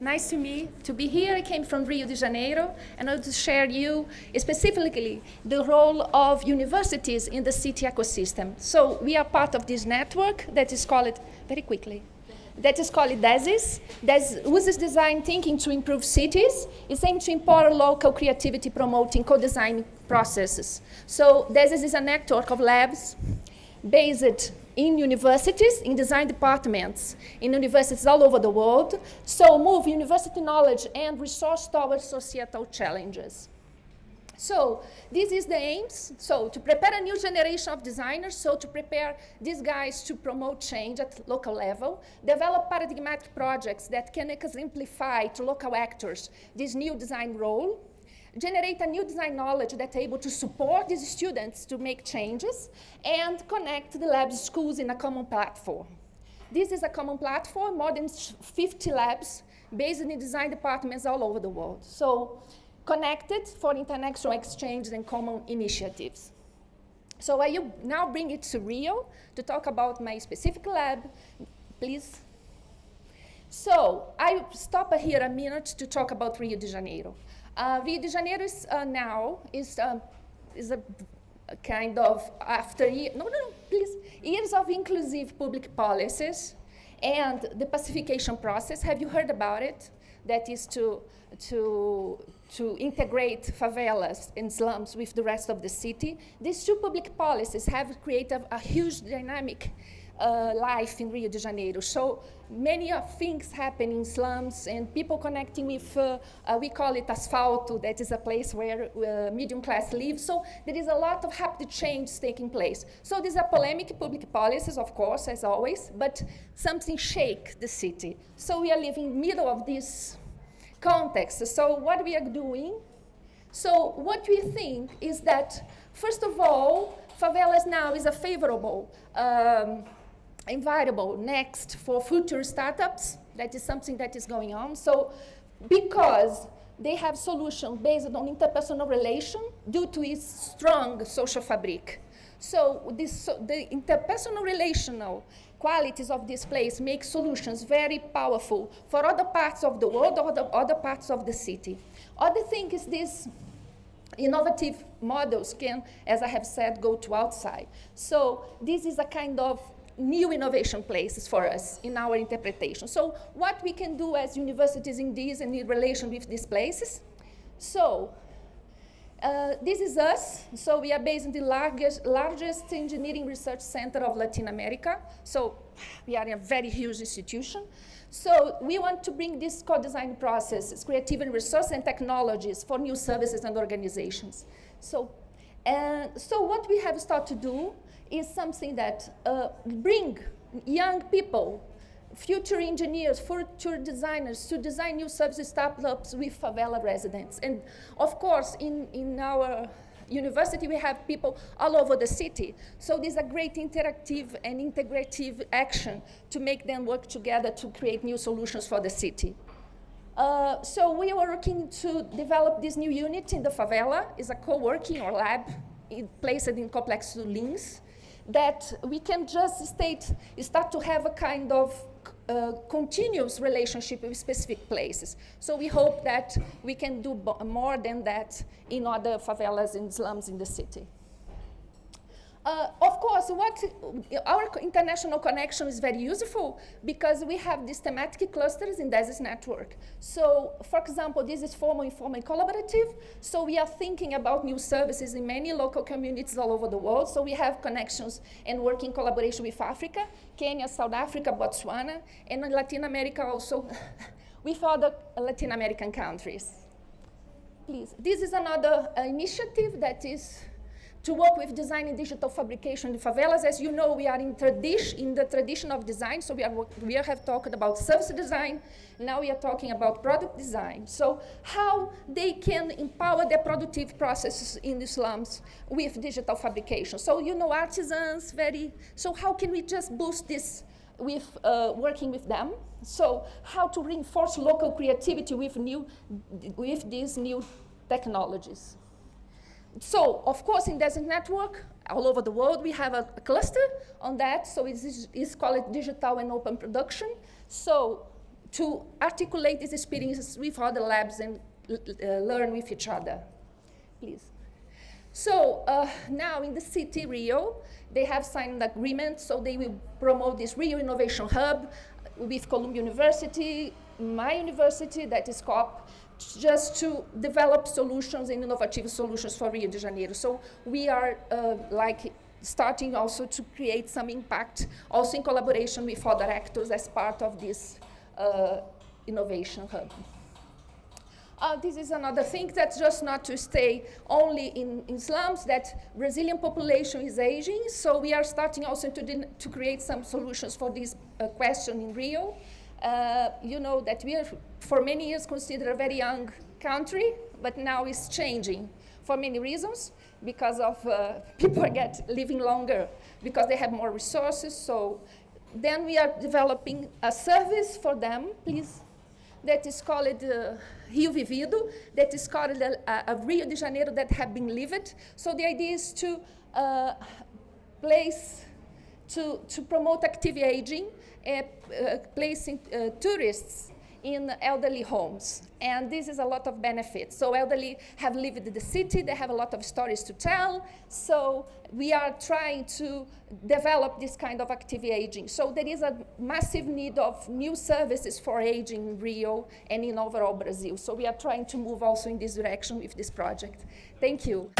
Nice to be here. I came from Rio de Janeiro, and I want to share you specifically the role of universities in the city ecosystem. So we are part of this network that is called, very quickly, that is called DESIS. That uses design thinking to improve cities. It's aimed to empower local creativity, promoting co-design processes. So DESIS is a network of labs based in universities, in design departments, in universities all over the world, so move university knowledge and resource towards societal challenges. So this is the aims, so to prepare a new generation of designers, so to prepare these guys to promote change at local level, develop paradigmatic projects that can exemplify to local actors this new design role, generate a new design knowledge that's able to support these students to make changes, and connect the labs schools in a common platform. This is a common platform, more than 50 labs based in design departments all over the world. So connected for international exchange and common initiatives. So I will now bring it to Rio to talk about my specific lab, please. So I stop here a minute to talk about Rio de Janeiro. Rio de Janeiro is now a kind of years of inclusive public policies and the pacification process. Have you heard about it? That is to integrate favelas and slums with the rest of the city. These two public policies have created a huge dynamic life in Rio de Janeiro. So many things happen in slums and people connecting with, we call it asfalto, that is a place where medium class lives. So there is a lot of happy change taking place. So these are polemic public policies, of course, as always, but something shake the city. So we are living in the middle of this context. So what we are doing, so what we think is that, first of all, favelas now is a favorable environment next for future startups. That is something that is going on. So because they have solutions based on interpersonal relation due to its strong social fabric. So the interpersonal relational qualities of this place make solutions very powerful for other parts of the world or other parts of the city. Other thing is this innovative models can, as I have said, go to outside. So this is a kind of new innovation places for us in our interpretation. So what we can do as universities in this and in relation with these places. So this is us. So we are based in the largest engineering research center of Latin America. So we are a very huge institution. So we want to bring these co-design processes, creative and resource and technologies for new services and organizations. So what we have started to do is something that bring young people, future engineers, future designers to design new services startups with favela residents. And of course, in our university, we have people all over the city. So this is a great interactive and integrative action to make them work together to create new solutions for the city. So we are working to develop this new unit in the favela. It's a co-working or lab placed in Complexo Lins, that we can just start to have a kind of continuous relationship with specific places. So we hope that we can do more than that in other favelas and slums in the city. Of course, our international connection is very useful because we have these thematic clusters in DESIS network. So, for example, this is formal, informal, and collaborative. So we are thinking about new services in many local communities all over the world. So we have connections and work in collaboration with Africa, Kenya, South Africa, Botswana, and in Latin America also with other Latin American countries. Please, this is another initiative that is to work with design and digital fabrication in favelas. As you know, we are in the tradition of design, so we have talked about service design. Now we are talking about product design. So how they can empower their productive processes in the slums with digital fabrication. So you know, artisans, so how can we just boost this with working with them? So how to reinforce local creativity with these new technologies. So, of course, in DESIS network, all over the world, we have a cluster on that. So it's called digital and open production. So to articulate these experiences with other labs and learn with each other. Please. So now in the city, Rio, they have signed an agreement, so they will promote this Rio Innovation Hub with Columbia University, my university, that is COP, just to develop solutions and innovative solutions for Rio de Janeiro. So we are starting also to create some impact, also in collaboration with other actors as part of this innovation hub. This is another thing that's just not to stay only in slums, that Brazilian population is aging, so we are starting also to create some solutions for this question in Rio. You know that we are, for many years, considered a very young country, but now it's changing for many reasons, because of people living longer, because they have more resources. So then we are developing a service for them, please, that is called Rio Vivido, that is called a Rio de Janeiro that have been lived. So the idea is to promote active aging, placing tourists in elderly homes. And this is a lot of benefits. So elderly have lived in the city, they have a lot of stories to tell. So we are trying to develop this kind of active aging. So there is a massive need of new services for aging in Rio and in overall Brazil. So we are trying to move also in this direction with this project. Thank you.